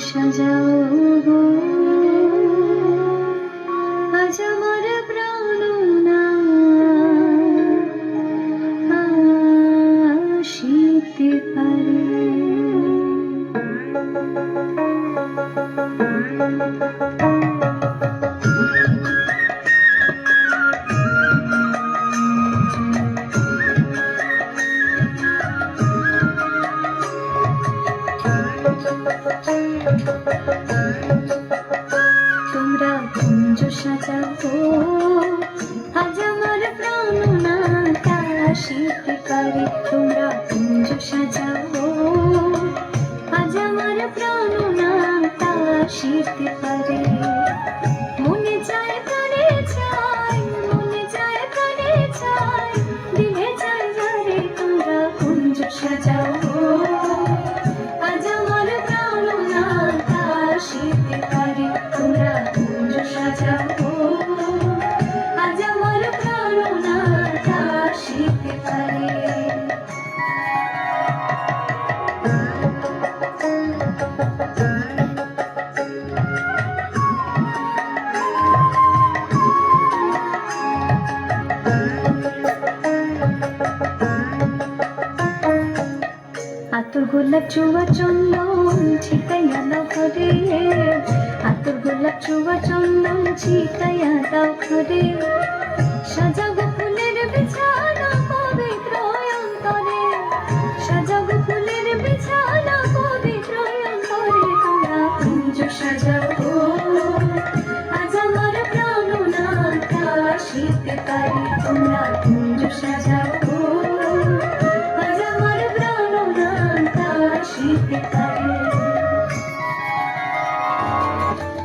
সাজাও গো, আজ আমার প্রাণনা আসিতে পারে। তোমরা কুঞ্জ সাজাও, আজ আমার প্রাণনা আসিতে পারে। তোমরা কুঞ্জ সাজাও, আজ আমার প্রাণনা আসিতে পারে। মনে চায় প্রাণে চায়, মনে চায় প্রাণে চায়, দিলে চায় যারে। তোমরা কুঞ্জ সাজাও, আজ আমার প্রাণনা আসিতে পারে। তোমরা কুঞ্জ সাজাও, আজ আমার প্রাণনা আসিতে পারে। আতর গোলাপ চুয়া চন্দন ছিটাইয়া দাও ঘরে, আতর গোলাপ চুয়া চন্দন ছিটাইয়া দাও ঘরে। সাজাবো ফুলের বিছানা পবিত্র অন্তরে, সাজাবো ফুলের বিছানা পবিত্র অন্তরে। তোমরা কুঞ্জ সাজাও, আজ আমার প্রাণনা আসিতে পারে। তোমরা কুঞ্জ সাজাও,